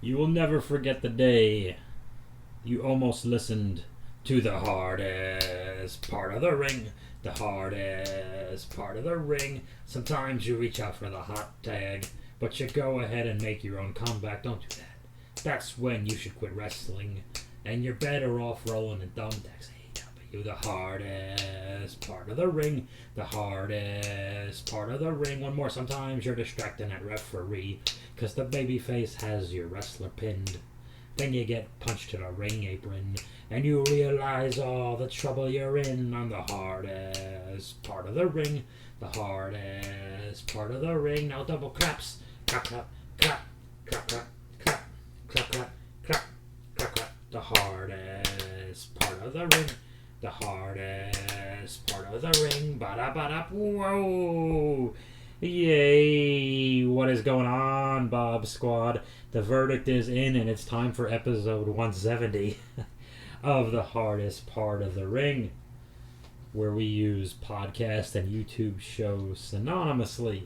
You will never forget the day you almost listened to the hardest part of the ring. The hardest part of the ring. Sometimes you reach out for the hot tag, but you go ahead and make your own comeback. Don't do that. That's when you should quit wrestling, and you're better off rolling in thumbtacks. AEW, the hardest part of the ring. The hardest part of the ring. One more. Sometimes you're distracting that referee, because the babyface has your wrestler pinned. Then you get punched to the ring apron, and you realize all the trouble you're in on the hardest part of the ring. The hardest part of the ring. Now double claps. Clap, clap, clap, clap, clap, clap, clap, clap, clap, clap, clap. The hardest part of the ring. The hardest part of the ring. Ba-da-ba-da. Whoa. Yay! What is going on, Bob Squad? The verdict is in, and it's time for episode 170 of the hardest part of the ring, where we use podcast and YouTube shows synonymously.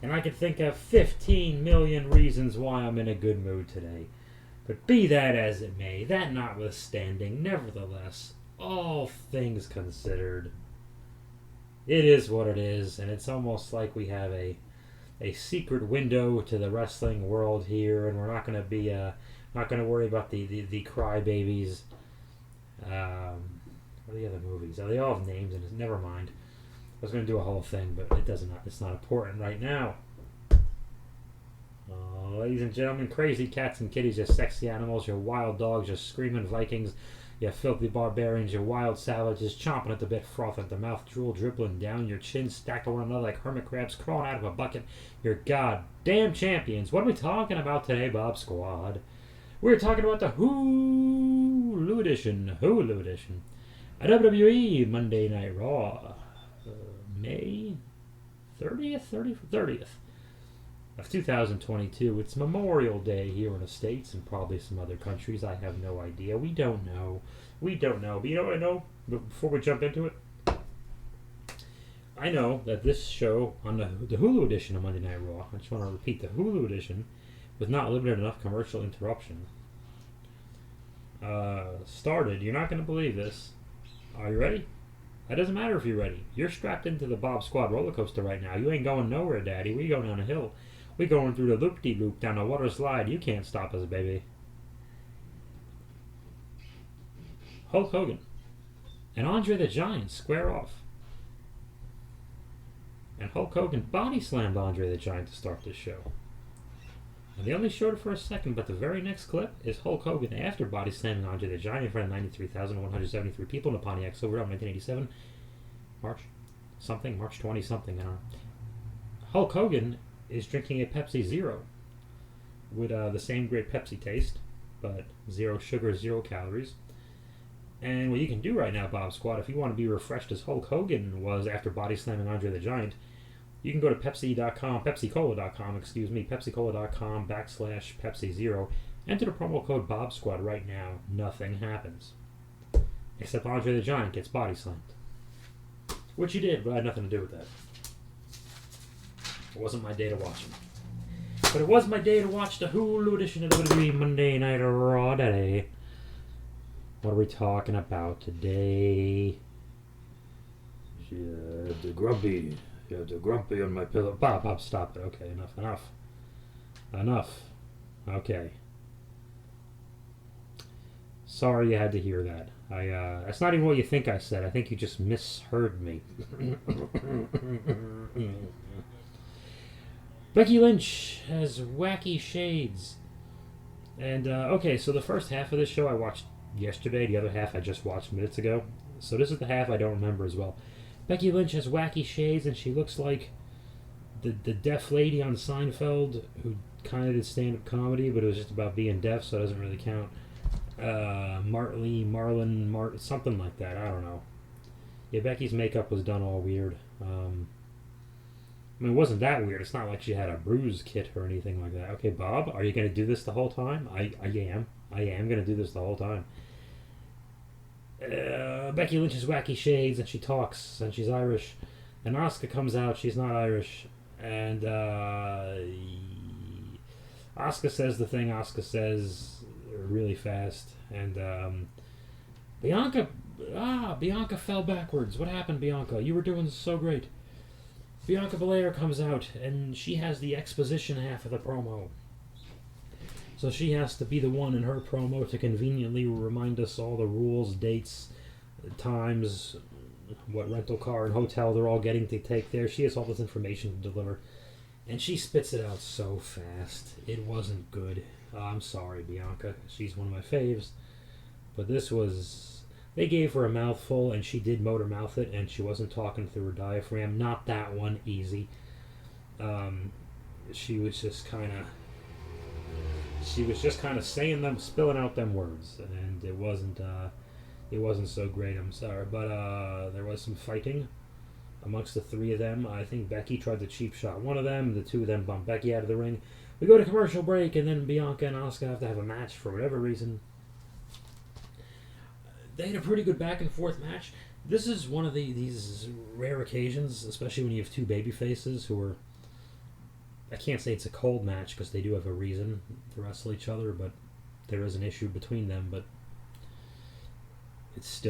And I can think of 15 million reasons why I'm in a good mood today. But be that as it may, that notwithstanding, nevertheless, all things considered, it is what it is, and it's almost like we have a secret window to the wrestling world here, and we're not going to be not going to worry about the crybabies. What are the other movies? Oh, they all have names, and never mind. I was going to do a whole thing, but it's not important right now. Ladies and gentlemen, crazy cats and kitties, you sexy animals, you wild dogs, you screaming Vikings, you filthy barbarians, you wild savages, chomping at the bit, frothing at the mouth, drool dribbling down your chin, stacked on one another like hermit crabs crawling out of a bucket. You're goddamn champions. What are we talking about today, Bob Squad? We're talking about the Hulu edition. A WWE Monday Night Raw. May 30th of 2022. It's Memorial Day here in the States and probably some other countries. I have no idea. We don't know. But you know what I know? Before we jump into it, I know that this show on the Hulu edition of Monday Night Raw, I just want to repeat, the Hulu edition, with not limited enough commercial interruption, started. You're not going to believe this. Are you ready? It doesn't matter if you're ready. You're strapped into the Bob Squad roller coaster right now. You ain't going nowhere, Daddy. We going down a hill. We going through the loop-de-loop down the water slide. You can't stop us, baby. Hulk Hogan and Andre the Giant square off. And Hulk Hogan body slammed Andre the Giant to start this show. And they only showed it for a second, but the very next clip is Hulk Hogan after body slamming Andre the Giant in front of 93,173 people in the Pontiac Silverado 1987. March 20 something, I don't know. Hulk Hogan is drinking a Pepsi Zero with the same great Pepsi taste, but zero sugar, 0 calories. And what you can do right now, Bob Squad, if you want to be refreshed as Hulk Hogan was after body slamming Andre the Giant, you can go to pepsicola.com, pepsicola.com/Pepsi Zero. Enter the promo code Bob Squad right now. Nothing happens. Except Andre the Giant gets body slammed. Which he did, but I had nothing to do with that. It wasn't my day to watch him. But it was my day to watch the Hulu edition of WWE Monday Night Raw today. What are we talking about today? The grumpy on my pillow. Bob, stop it. Okay, enough. Okay. Sorry you had to hear that. That's not even what you think I said. I think you just misheard me. Becky Lynch has wacky shades. And, okay, so the first half of this show I watched yesterday. The other half I just watched minutes ago. So this is the half I don't remember as well. Becky Lynch has wacky shades, and she looks like the deaf lady on Seinfeld who kind of did stand-up comedy, but it was just about being deaf, so it doesn't really count. Marlon, something like that. I don't know. Yeah, Becky's makeup was done all weird. I mean, it wasn't that weird. It's not like she had a bruise kit or anything like that. Okay, Bob, are you going to do this the whole time? I am. I am going to do this the whole time. Becky Lynch's wacky shades, and she talks, and she's Irish. And Asuka comes out, she's not Irish. And Asuka says the thing Asuka says really fast, and Bianca, Bianca fell backwards. What happened, Bianca? You were doing so great. Bianca Belair comes out, and she has the exposition half of the promo. So she has to be the one in her promo to conveniently remind us all the rules, dates, times, what rental car and hotel they're all getting to take there. She has all this information to deliver. And she spits it out so fast. It wasn't good. I'm sorry, Bianca. She's one of my faves. But this was... They gave her a mouthful, and she did motor mouth it, and she wasn't talking through her diaphragm. Not that one. Easy. She was just kind of... She was just kind of saying them, spilling out them words, and it wasn't so great. I'm sorry, but there was some fighting amongst the three of them. I think Becky tried to cheap shot one of them. The two of them bumped Becky out of the ring. We go to commercial break, and then Bianca and Asuka have to have a match for whatever reason. They had a pretty good back and forth match. This is one of these rare occasions, especially when you have two baby faces who are... I can't say it's a cold match because they do have a reason to wrestle each other, but there is an issue between them. But it's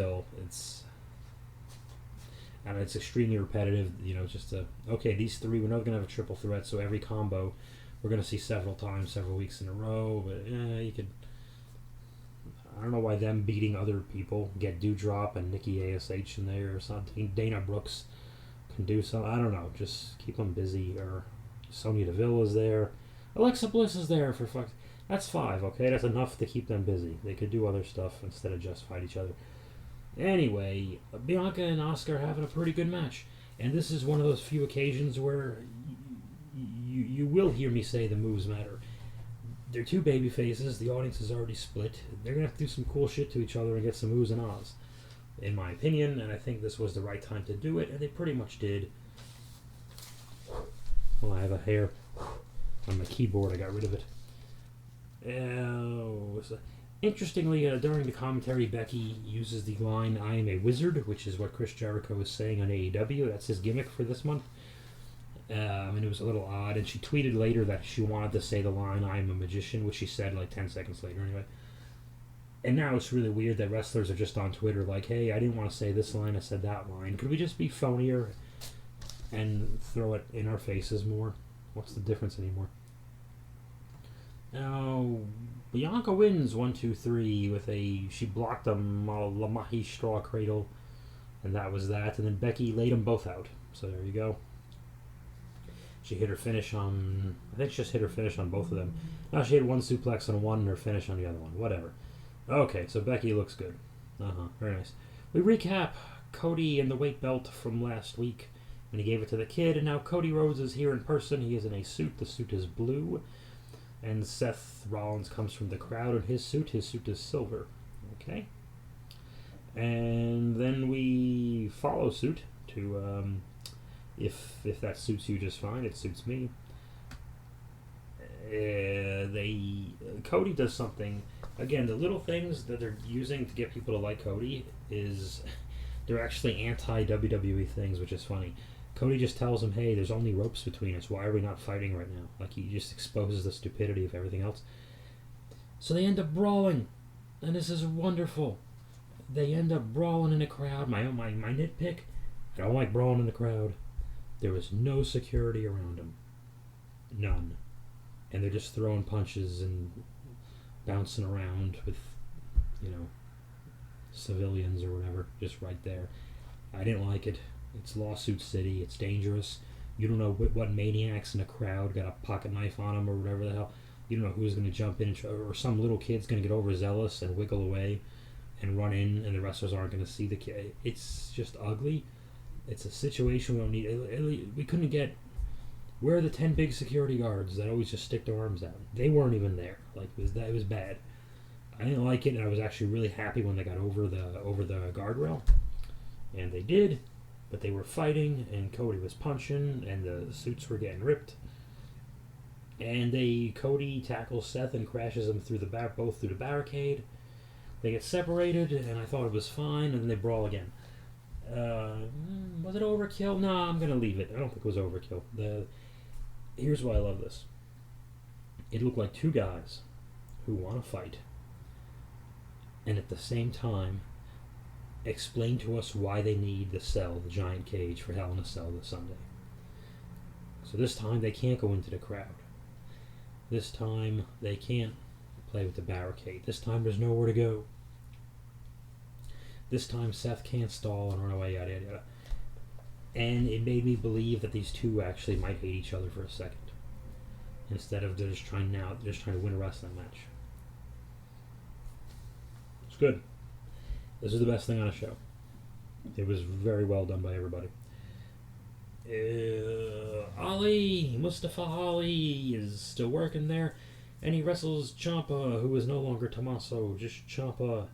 extremely repetitive. You know, just okay, these three, we're not going to have a triple threat, so every combo we're going to see several times, several weeks in a row. But you could. I don't know why them beating other people, get Doudrop and Nikki ASH in there or something. Dana Brooks can do something. I don't know. Just keep them busy. Or Sonya Deville is there. Alexa Bliss is there for fuck. That's 5, okay? That's enough to keep them busy. They could do other stuff instead of just fight each other. Anyway, Bianca and Asuka are having a pretty good match. And this is one of those few occasions where you will hear me say the moves matter. They're two baby faces. The audience is already split. They're going to have to do some cool shit to each other and get some moves and ahs, in my opinion. And I think this was the right time to do it. And they pretty much did. Well, I have a hair on my keyboard. I got rid of it. Interestingly, during the commentary, Becky uses the line, "I am a wizard," which is what Chris Jericho is saying on AEW. That's his gimmick for this month. And it was a little odd. And she tweeted later that she wanted to say the line, "I am a magician," which she said like 10 seconds later anyway. And now it's really weird that wrestlers are just on Twitter like, "Hey, I didn't want to say this line, I said that line. Could we just be phonier and throw it in our faces more? What's the difference anymore?" Now, Bianca wins 1-2-3 with she blocked a Lamahi straw cradle, and that was that. And then Becky laid them both out. So there you go. She hit her finish on... I think she just hit her finish on both of them. No, she hit one suplex on one and her finish on the other one. Whatever. Okay, so Becky looks good. Very nice. We recap Cody and the weight belt from last week when he gave it to the kid, and now Cody Rhodes is here in person. He is in a suit. The suit is blue. And Seth Rollins comes from the crowd in his suit. His suit is silver. Okay. And then we follow suit to... If that suits you just fine, it suits me. Cody does something. Again, the little things that they're using to get people to like Cody is they're actually anti-WWE things, which is funny. Cody just tells him, "Hey, there's only ropes between us. Why are we not fighting right now?" Like, he just exposes the stupidity of everything else. So they end up brawling, and this is wonderful. They end up brawling in a crowd. My nitpick: I don't like brawling in the crowd. There was no security around them. None. And they're just throwing punches and bouncing around with, civilians or whatever, just right there. I didn't like it. It's Lawsuit City. It's dangerous. You don't know what maniacs in a crowd got a pocket knife on them or whatever the hell. You don't know who's going to jump in or some little kid's going to get overzealous and wiggle away and run in, and the wrestlers aren't going to see the kid. It's just ugly. It's a situation we don't need. We couldn't get... Where are the 10 big security guards that always just stick their arms out? They weren't even there. Like, it was bad. I didn't like it, and I was actually really happy when they got over the guardrail. And they did, but they were fighting, and Cody was punching, and the suits were getting ripped. And Cody tackles Seth and crashes him both through the barricade. They get separated, and I thought it was fine, and then they brawl again. Was it overkill? No, I'm going to leave it. I don't think it was overkill. Here's why I love this. It looked like two guys who want to fight, and at the same time explain to us why they need the giant cage for Hell in a Cell this Sunday. So this time they can't go into the crowd. This time they can't play with the barricade. This time there's nowhere to go. This time Seth can't stall and run away, yada yada yada. And it made me believe that these two actually might hate each other for a second, instead of they're just trying to win a wrestling match. It's good. This is the best thing on the show. It was very well done by everybody. Mustafa Ali is still working there, and he wrestles Ciampa, who is no longer Tommaso, just Ciampa,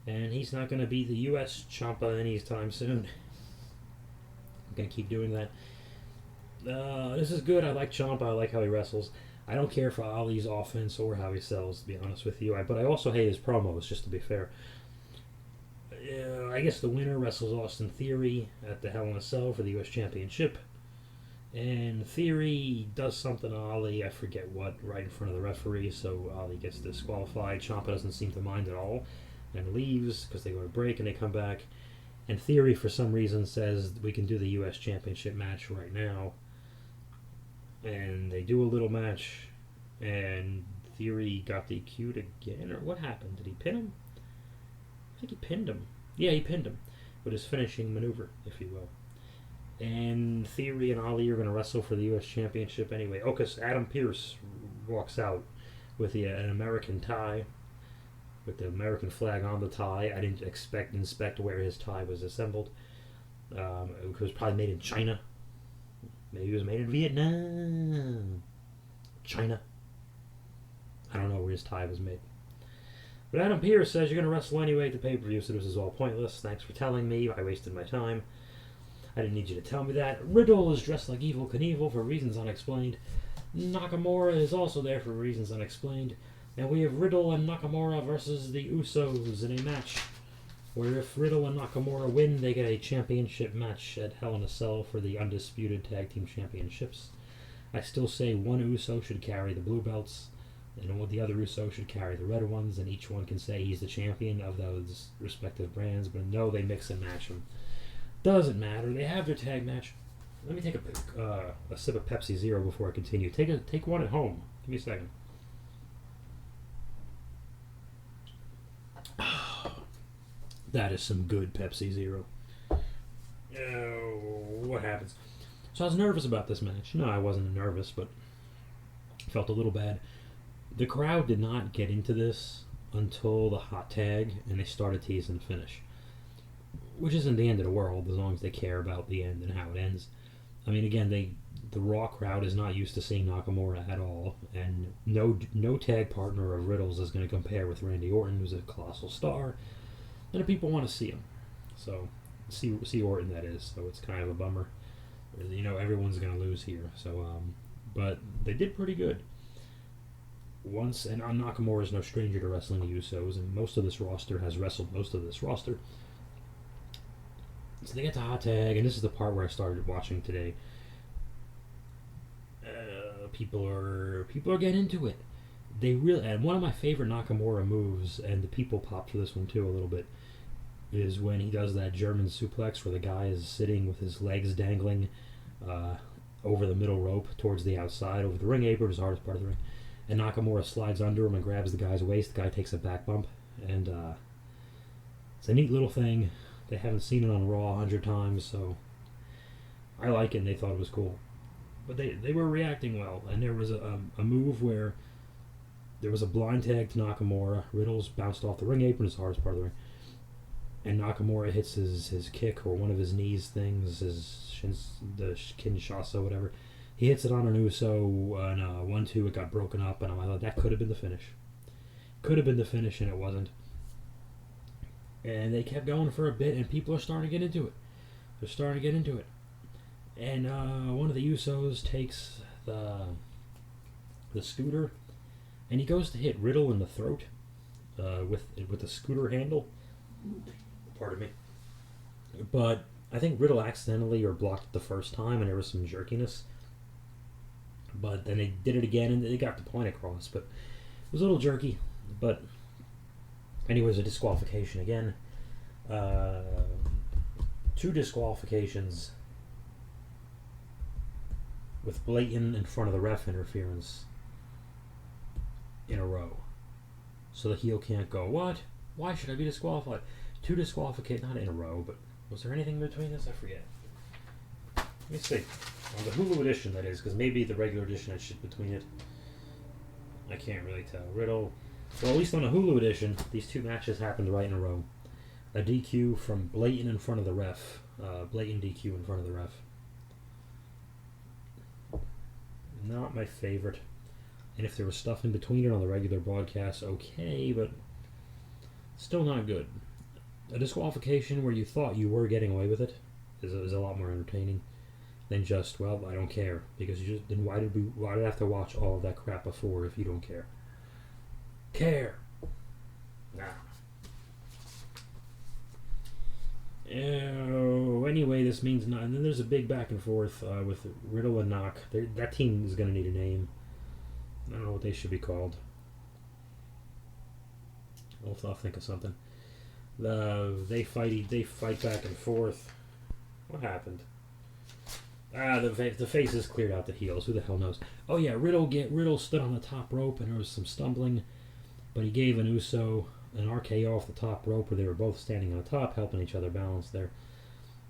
and he's not going to be the U.S. Ciampa anytime soon. I'm going to keep doing that. This is good. I like Ciampa. I like how he wrestles. I don't care for Ali's offense or how he sells, to be honest with you. But I also hate his promos, just to be fair. I guess the winner wrestles Austin Theory at the Hell in a Cell for the U.S. Championship. And Theory does something to Ali, I forget what, right in front of the referee, so Ali gets disqualified. Ciampa doesn't seem to mind at all and leaves because they go to break and they come back. And Theory, for some reason, says we can do the U.S. Championship match right now. And they do a little match, and Theory got DQ'd again, or what happened? Did he pin him? I think he pinned him. Yeah, he pinned him with his finishing maneuver, if you will. And Theory and Ali are going to wrestle for the U.S. Championship anyway. Oh, because Adam Pearce walks out with an American tie, with the American flag on the tie. I didn't inspect where his tie was assembled. It was probably made in China. Maybe it was made in Vietnam. China. I don't know where his tie was made. But Adam Pearce says you're going to wrestle anyway at the pay-per-view, so this is all pointless. Thanks for telling me. I wasted my time. I didn't need you to tell me that. Riddle is dressed like Evel Knievel for reasons unexplained. Nakamura is also there for reasons unexplained. And we have Riddle and Nakamura versus the Usos in a match where if Riddle and Nakamura win, they get a championship match at Hell in a Cell for the undisputed tag team championships. I still say one Uso should carry the blue belts, and the other Uso should carry the red ones, and each one can say he's the champion of those respective brands, but no, they mix and match them. Doesn't matter. They have their tag match. Let me take a sip of Pepsi Zero before I continue. Take one at home. Give me a second. That is some good Pepsi Zero. What happens? So I was nervous about this match. No, I wasn't nervous, but felt a little bad. The crowd did not get into this until the hot tag, and they started teasing the finish. Which isn't the end of the world, as long as they care about the end and how it ends. I mean, again, the Raw crowd is not used to seeing Nakamura at all, and no tag partner of Riddle's is going to compare with Randy Orton, who's a colossal star, and the people want to see him. So, see Orton, that is, so it's kind of a bummer. You know, everyone's going to lose here, so, but they did pretty good. And Nakamura is no stranger to wrestling the Usos, and most of this roster has wrestled most of this roster. So they get to hot tag, and this is the part where I started watching today. People are getting into it. And one of my favorite Nakamura moves, and the people pop for this one too a little bit, is when he does that German suplex where the guy is sitting with his legs dangling over the middle rope towards the outside, over the ring apron, his hardest part of the ring. And Nakamura slides under him and grabs the guy's waist. The guy takes a back bump, and it's a neat little thing. They haven't seen it on Raw 100 times, so I like it, and they thought it was cool. But they were reacting well, and there was a move where there was a blind tag to Nakamura. Riddle's bounced off the ring apron, his hardest part of the ring, and Nakamura hits his kick or one of his knees things, the Kinshasa, whatever. He hits it on an Uso, and 1-2, it got broken up, and I thought that could have been the finish. Could have been the finish, and it wasn't. And they kept going for a bit, and people are starting to get into it. They're starting to get into it. And one of the Usos takes the scooter, and he goes to hit Riddle in the throat with the scooter handle. Pardon me. But I think Riddle accidentally or blocked it the first time, and there was some jerkiness. But then they did it again, and they got the point across. But it was a little jerky. But anyways, a disqualification again. 2 disqualifications with blatant in front of the ref interference in a row. So the heel can't go, what? Why should I be disqualified? 2 disqualifications, not in a row, but was there anything between this? I forget. Let me see. On the Hulu edition, that is, because maybe the regular edition had shit between it. I can't really tell. Riddle. Well, at least on the Hulu edition, these 2 matches happened right in a row. A DQ from blatant in front of the ref. Blatant DQ in front of the ref. Not my favorite. And if there was stuff in between it on the regular broadcast, okay, but still not good. A disqualification where you thought you were getting away with it is a lot more entertaining than just, well, I don't care, because you just then why did I have to watch all of that crap before if you don't care? Care. Nah. Anyway, this means not. And then there's a big back and forth with Riddle and Knock. That team is going to need a name. I don't know what they should be called. I'll think of something. They fight back and forth. What happened? The faces cleared out the heels. Who the hell knows? Oh yeah, Riddle stood on the top rope and there was some stumbling, but he gave an Uso an RKO off the top rope where they were both standing on the top, helping each other balance there.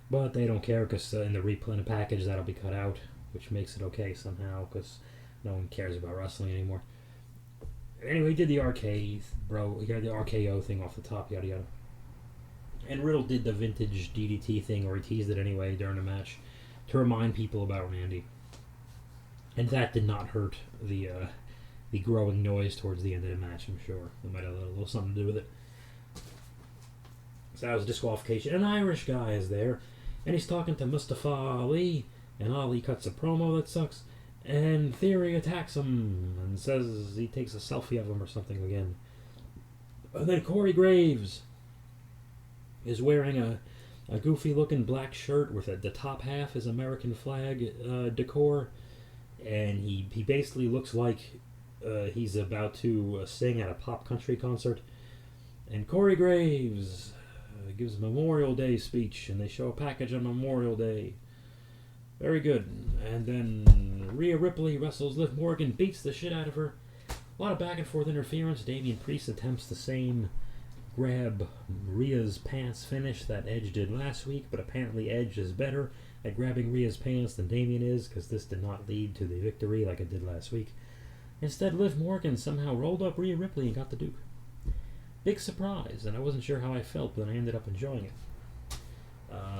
But they don't care because in the replay in the package that'll be cut out, which makes it okay somehow because no one cares about wrestling anymore. Anyway, he did the he got the RKO thing off the top, yada yada. And Riddle did the vintage DDT thing, or he teased it anyway during the match, to remind people about Randy. And that did not hurt the growing noise towards the end of the match, I'm sure. It might have a little something to do with it. So that was a disqualification. An Irish guy is there, and he's talking to Mustafa Ali, and Ali cuts a promo that sucks, and Theory attacks him and says he takes a selfie of him or something again. And then Corey Graves is wearing a goofy-looking black shirt with the top half is American flag decor, and he basically looks like he's about to sing at a pop country concert. And Corey Graves gives a Memorial Day speech, and they show a package on Memorial Day. Very good. And then Rhea Ripley wrestles Liv Morgan, beats the shit out of her. A lot of back and forth interference. Damian Priest attempts the same grab Rhea's pants finish that Edge did last week, but apparently Edge is better at grabbing Rhea's pants than Damian is, because this did not lead to the victory like it did last week. Instead, Liv Morgan somehow rolled up Rhea Ripley and got the Duke. Big surprise, and I wasn't sure how I felt, but I ended up enjoying it.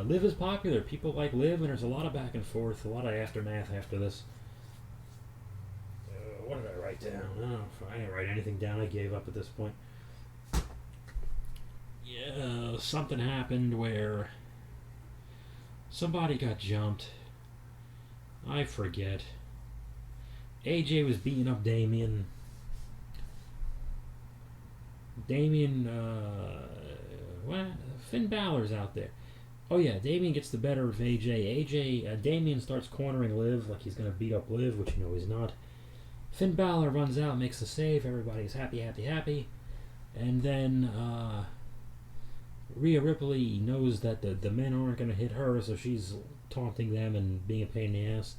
Liv is popular. People like Liv, and there's a lot of back and forth, a lot of aftermath after this. What did I write down? Oh, I didn't write anything down. I gave up at this point. Yeah, something happened where somebody got jumped. I forget. AJ was beating up Damian. Finn Balor's out there. Oh yeah, Damian gets the better of AJ. Damian starts cornering Liv like he's going to beat up Liv, which you know he's not. Finn Balor runs out, makes the save, everybody's happy. And then Rhea Ripley knows that the men aren't going to hit her, so she's taunting them and being a pain in the ass.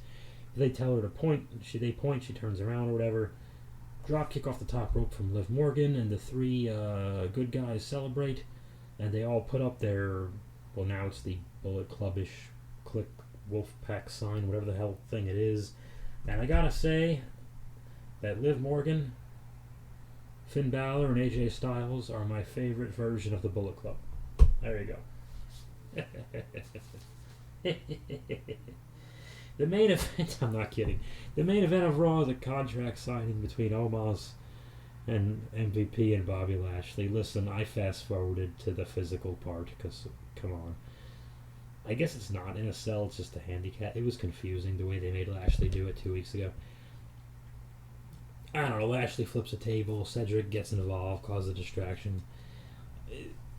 They tell her to point, they point, she turns around or whatever. Drop kick off the top rope from Liv Morgan, and the 3 good guys celebrate, and they all put up their, well now it's the Bullet Club-ish Click Wolfpack sign, whatever the hell thing it is. And I gotta say that Liv Morgan, Finn Balor, and AJ Styles are my favorite version of the Bullet Club. There you go. The main event, I'm not kidding. The main event of Raw is a contract signing between Omos and MVP and Bobby Lashley. Listen, I fast forwarded to the physical part because, come on. I guess it's not in a cell, it's just a handicap. It was confusing the way they made Lashley do it 2 weeks ago. I don't know, Lashley flips a table, Cedric gets involved, causes a distraction.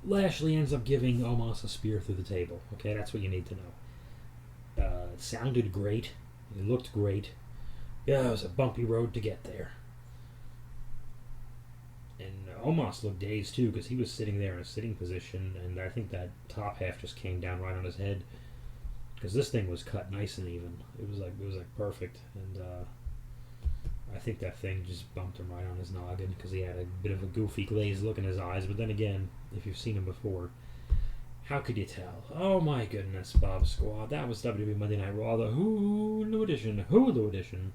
Lashley ends up giving Omos a spear through the table. Okay, that's what you need to know. It sounded great. It looked great. Yeah, it was a bumpy road to get there. And Omos looked dazed too because he was sitting there in a sitting position, and I think that top half just came down right on his head because this thing was cut nice and even. It was like perfect, and I think that thing just bumped him right on his noggin because he had a bit of a goofy glazed look in his eyes. But then again, if you've seen him before, how could you tell? Oh my goodness, Bob Squad. That was WWE Monday Night Raw, the Hulu edition. Hulu edition.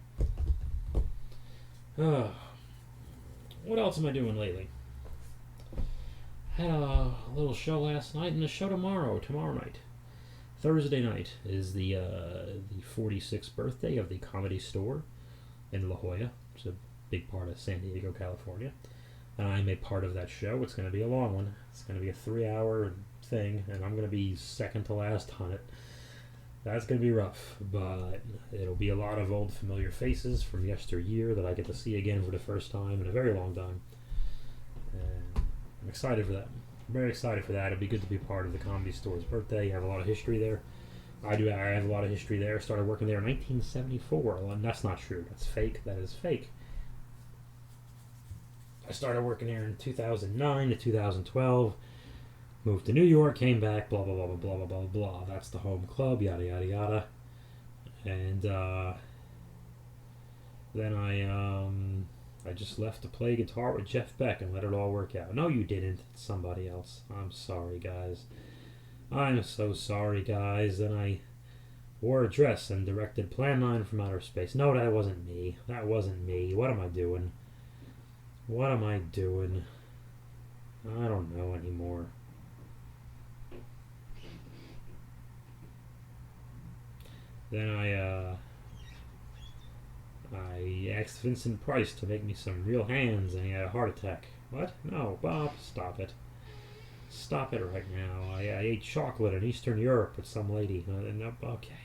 What else am I doing lately? Had a little show last night and a show tomorrow night. Thursday night is the 46th birthday of the Comedy Store in La Jolla. It's a big part of San Diego, California. And I'm a part of that show. It's going to be a long one. It's going to be a 3-hour thing, and I'm going to be second to last on it. That's going to be rough, but it'll be a lot of old familiar faces from yesteryear that I get to see again for the first time in a very long time. And I'm excited for that. I'm very excited for that. It'll be good to be part of the Comedy Store's birthday. I have a lot of history there. I have a lot of history there. Started working there in 1974. Well, that's not true. That's fake. That is fake. I started working there in 2009 to 2012. Moved to New York, came back, blah, blah, blah, blah, blah, blah, blah, blah. That's the home club, yada, yada, yada. And then I just left to play guitar with Jeff Beck and let it all work out. No, you didn't. It's somebody else. I'm sorry, guys. I'm so sorry, guys. Then I wore a dress and directed Plan 9 from Outer Space. No, that wasn't me. That wasn't me. What am I doing? What am I doing? I don't know anymore. Then I asked Vincent Price to make me some real hands, and he had a heart attack. What? No, Bob, stop it. Stop it right now. I ate chocolate in Eastern Europe with some lady. Okay.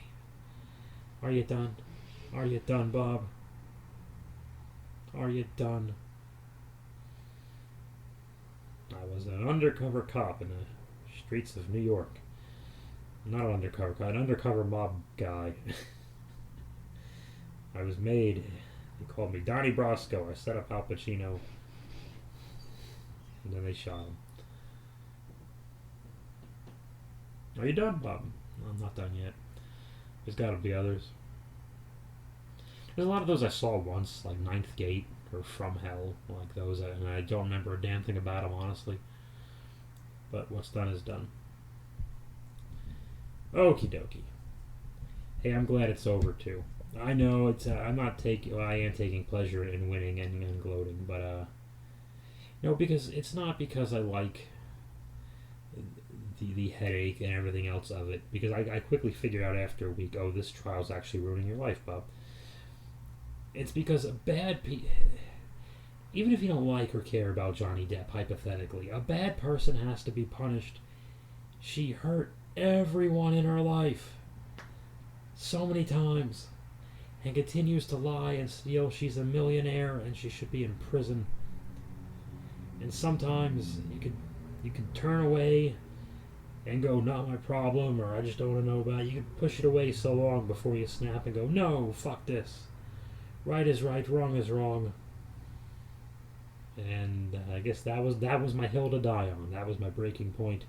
Are you done? Are you done, Bob? Are you done? I was an undercover cop in the streets of New York. Not an undercover cop, an undercover mob guy. I was made. They called me Donnie Brasco. I set up Al Pacino. And then they shot him. Are you done, Bob? No, I'm not done yet. There's got to be others. There's a lot of those I saw once, like Ninth Gate or From Hell, like those, and I don't remember a damn thing about them, honestly. But what's done is done. Okie dokie. Hey, I'm glad it's over too. I know it's. I'm not taking. Well, I am taking pleasure in winning and gloating, but because it's not because I like the headache and everything else of it. Because I quickly figured out after a week, oh, this trial's actually ruining your life, Bob. It's because even if you don't like or care about Johnny Depp, hypothetically, a bad person has to be punished. She hurt everyone in her life so many times and continues to lie and steal. She's a millionaire and she should be in prison. And sometimes you can turn away and go, not my problem, or I just don't want to know about it. You can push it away so long before you snap and go, no, fuck this. Right is right, wrong is wrong. And I guess that was my hill to die on. That was my breaking point.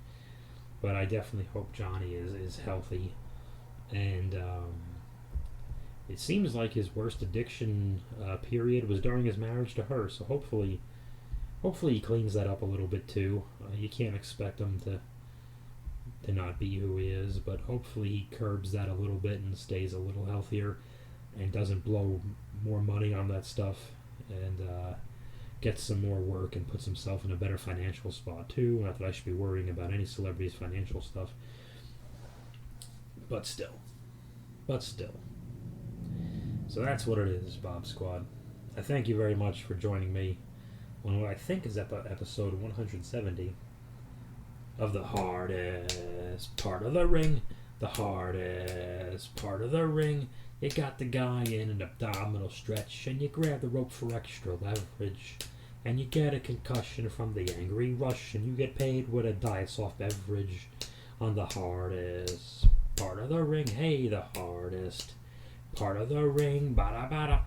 But I definitely hope Johnny is healthy. And it seems like his worst addiction period was during his marriage to her. So hopefully he cleans that up a little bit too. You can't expect him to not be who he is, but hopefully he curbs that a little bit and stays a little healthier and doesn't blow more money on that stuff, and gets some more work and puts himself in a better financial spot too. Not that I should be worrying about any celebrity's financial stuff, but still. So that's what it is, Bob Squad. I thank you very much for joining me on what I think is episode 170 of the hardest part of the ring. The hardest part of the ring. You got the guy in an abdominal stretch, and you grab the rope for extra leverage, and you get a concussion from the angry rush, and you get paid with a diet soft beverage on the hardest part of the ring. Hey, the hardest part of the ring. Ba-da-ba-da.